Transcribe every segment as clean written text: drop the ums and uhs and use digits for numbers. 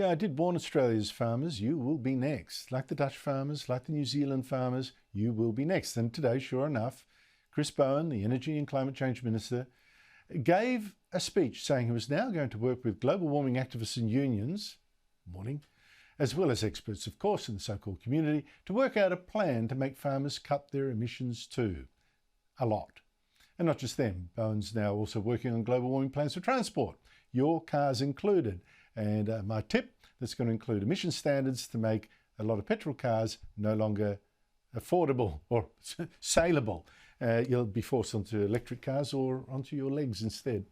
Yeah, I did warn Australia's farmers, you will be next. Like the Dutch farmers, like the New Zealand farmers, you will be next. And today, sure enough, Chris Bowen, the Energy and Climate Change Minister, gave a speech saying he was now going to work with global warming activists and unions, warning, as well as experts, of course, in the so-called community, to work out a plan to make farmers cut their emissions too. A lot. And not just them. Bowen's now also working on global warming plans for transport, your cars included. And my tip, that's going to include emission standards to make a lot of petrol cars no longer affordable or saleable. You'll be forced onto electric cars or onto your legs instead.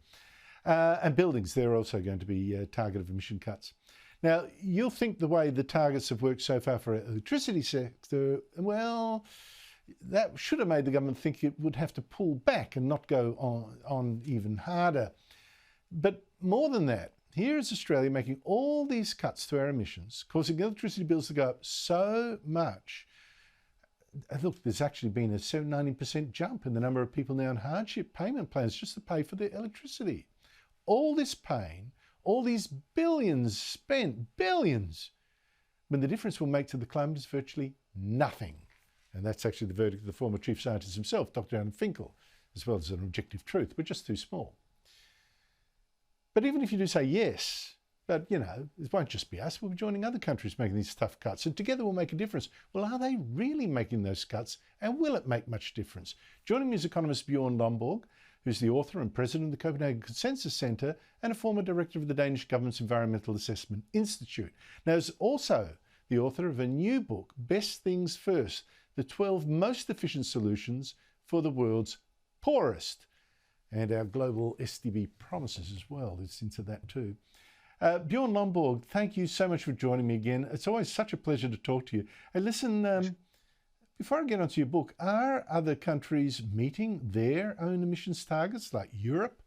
And buildings, they're also going to be a target of emission cuts. Now, you'll think the way the targets have worked so far for the electricity sector, well, that should have made the government think it would have to pull back and not go on even harder. But more than that, here is Australia making all these cuts to our emissions, causing electricity bills to go up so much. Look, there's actually been a 90% jump in the number of people now on hardship payment plans just to pay for their electricity. All this pain, all these billions spent, billions, when the difference will make to the climate is virtually nothing. And that's actually the verdict of the former chief scientist himself, Dr. Alan Finkel, as well as an objective truth. We're just too small. But even if you do say yes, but it won't just be us, we'll be joining other countries making these tough cuts, and together we'll make a difference. Well, are they really making those cuts, and will it make much difference? Joining me is economist Bjorn Lomborg, who's the author and president of the Copenhagen Consensus Centre and a former director of the Danish government's Environmental Assessment Institute. Now, he's also the author of a new book, Best Things First, the 12 most efficient solutions for the world's poorest. And our global SDB promises as well. It's into that too. Bjorn Lomborg, thank you so much for joining me again. It's always such a pleasure to talk to you. Hey, listen, before I get onto your book, are other countries meeting their own emissions targets, like Europe?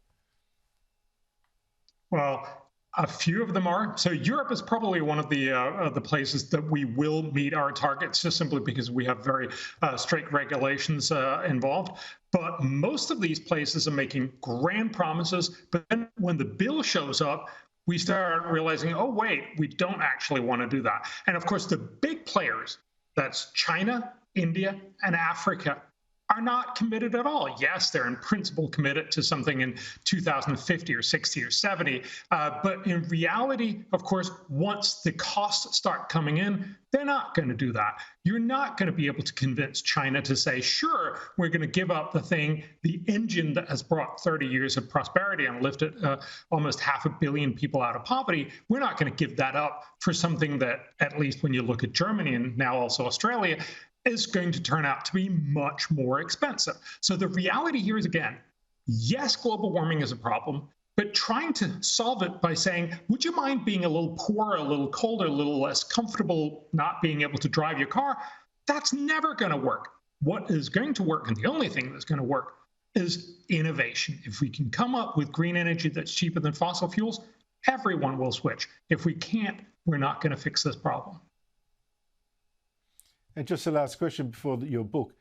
Well, a few of them are. So Europe is probably one of the places that we will meet our targets, just simply because we have very strict regulations involved. But most of these places are making grand promises. But then when the bill shows up, we start realizing, oh, wait, we don't actually want to do that. And of course, the big players, that's China, India, and Africa, are not committed at all. Yes, they're in principle committed to something in 2050 or 60 or 70. But in reality, of course, once the costs start coming in, they're not going to do that. You're not going to be able to convince China to say, sure, we're going to give up the thing, the engine that has brought 30 years of prosperity and lifted almost 500 million people out of poverty. We're not going to give that up for something that, at least when you look at Germany and now also Australia, is going to turn out to be much more expensive. So the reality here is, again, yes, global warming is a problem, but trying to solve it by saying, would you mind being a little poorer, a little colder, a little less comfortable, not being able to drive your car? That's never going to work. What is going to work, and the only thing that's going to work, is innovation. If we can come up with green energy that's cheaper than fossil fuels, everyone will switch. If we can't, we're not going to fix this problem. And just the last question before your book.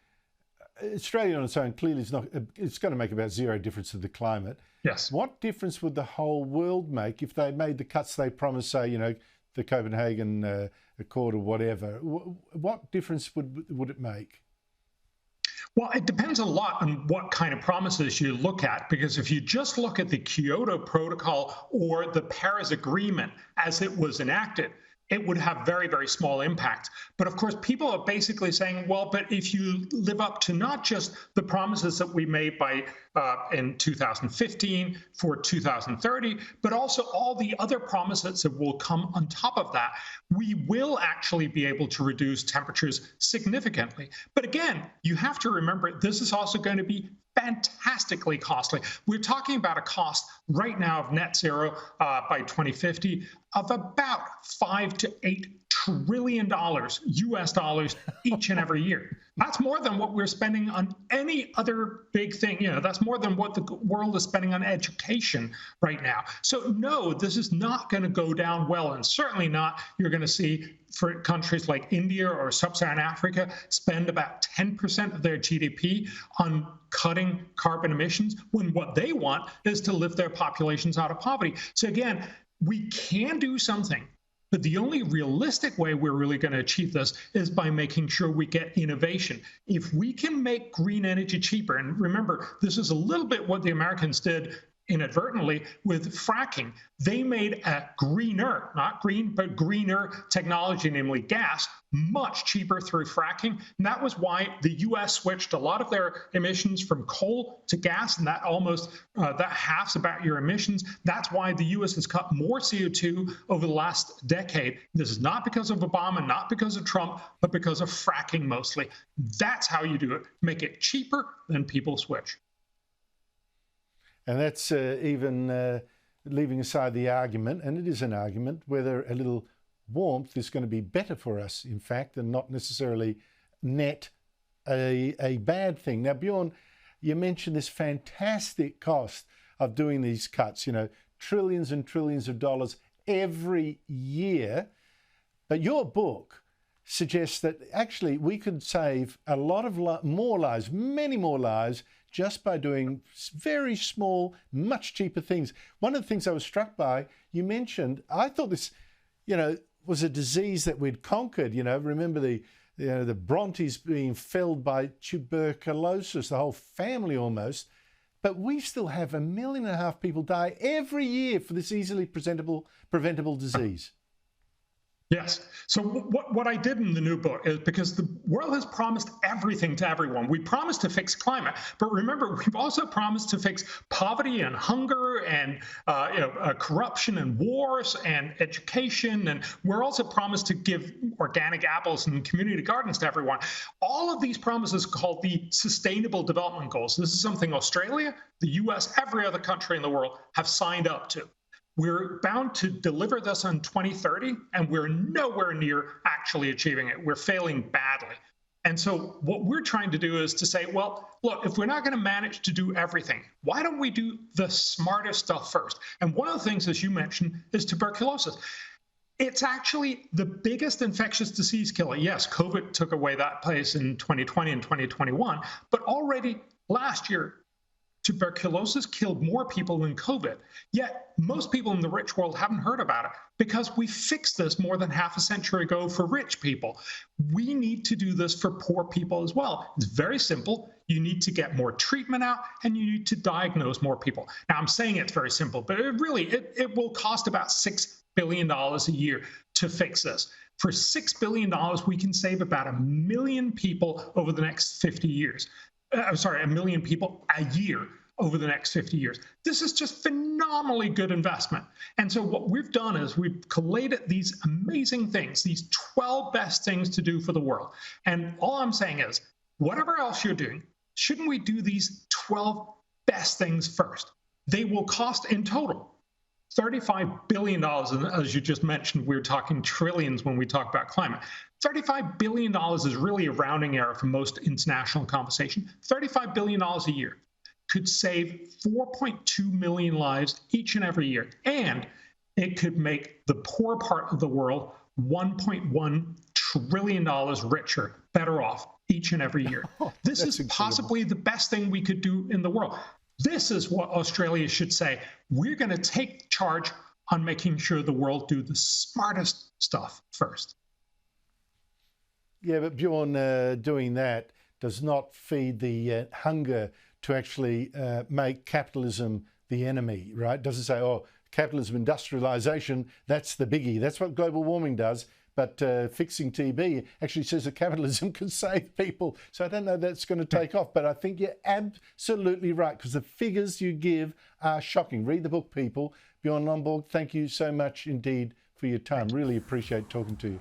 Australia on its own clearly is not, it's going to make about zero difference to the climate. Yes. What difference would the whole world make if they made the cuts they promised, say, the Copenhagen Accord or whatever? What difference would it make? Well, it depends a lot on what kind of promises you look at, because if you just look at the Kyoto Protocol or the Paris Agreement as it was enacted, it would have very, very small impact. But of course, people are basically saying, well, but if you live up to not just the promises that we made in 2015 for 2030, but also all the other promises that will come on top of that, we will actually be able to reduce temperatures significantly. But again, you have to remember, this is also going to be fantastically costly. We're talking about a cost right now of net zero by 2050 of about $5 to $8 trillion US dollars each and every year. That's more than what we're spending on any other big thing. That's more than what the world is spending on education right now. So no, this is not going to go down well, and certainly not you're going to see for countries like India or Sub-Saharan Africa spend about 10% of their GDP on cutting carbon emissions, when what they want is to lift their populations out of poverty. So again, we can do something, But the only realistic way we're really going to achieve this is by making sure we get innovation. If we can make green energy cheaper, and remember, this is a little bit what the Americans did inadvertently with fracking. They made a greener, not green, but greener technology, namely gas, much cheaper through fracking. And that was why the US switched a lot of their emissions from coal to gas, and that almost that halves about your emissions. That's why the US has cut more CO2 over the last decade. This is not because of Obama, not because of Trump, but because of fracking mostly. That's how you do it. Make it cheaper, then people switch. And that's even leaving aside the argument, and it is an argument, whether a little warmth is going to be better for us, in fact, and not necessarily net a bad thing. Now, Bjorn, you mentioned this fantastic cost of doing these cuts, trillions and trillions of dollars every year. But your book suggests that actually we could save a lot of more lives, many more lives, just by doing very small, much cheaper things. One of the things I was struck by, you mentioned, I thought this, was a disease that we'd conquered. Remember the Brontes being felled by tuberculosis, the whole family almost. But we still have 1.5 million people die every year for this easily preventable disease. Yes. So what I did in the new book is, because the world has promised everything to everyone. We promised to fix climate, but remember, we've also promised to fix poverty and hunger and corruption and wars and education. And we're also promised to give organic apples and community gardens to everyone. All of these promises called the Sustainable Development Goals. This is something Australia, the US, every other country in the world have signed up to. We're bound to deliver this in 2030, and we're nowhere near actually achieving it. We're failing badly. And so what we're trying to do is to say, well, look, if we're not going to manage to do everything, why don't we do the smartest stuff first? And one of the things, as you mentioned, is tuberculosis. It's actually the biggest infectious disease killer. Yes, COVID took away that place in 2020 and 2021, but already last year, tuberculosis killed more people than COVID. Yet most people in the rich world haven't heard about it because we fixed this more than half a century ago for rich people. We need to do this for poor people as well. It's very simple. You need to get more treatment out, and you need to diagnose more people. Now, I'm saying it's very simple, but it will cost about $6 billion a year to fix this. For $6 billion, we can save about 1 million people over the next 50 years. 1 million people a year over the next 50 years. This is just phenomenally good investment. And so what we've done is we've collated these amazing things, these 12 best things to do for the world. And all I'm saying is, whatever else you're doing, shouldn't we do these 12 best things first? They will cost in total $35 billion. And as you just mentioned, we're talking trillions when we talk about climate. $35 billion is really a rounding error for most international conversation. $35 billion a year could save 4.2 million lives each and every year. And it could make the poor part of the world $1.1 trillion richer, better off each and every year. This is possibly the best thing we could do in the world. This is what Australia should say. We're going to take charge on making sure the world do the smartest stuff first. Yeah, but Bjorn, doing that does not feed the hunger to actually make capitalism the enemy, right? Doesn't say, oh, capitalism, industrialization, that's the biggie. That's what global warming does. But fixing TB actually says that capitalism can save people. So I don't know that's going to take off. But I think you're absolutely right, because the figures you give are shocking. Read the book, people. Bjorn Lomborg, thank you so much indeed for your time. Really appreciate talking to you.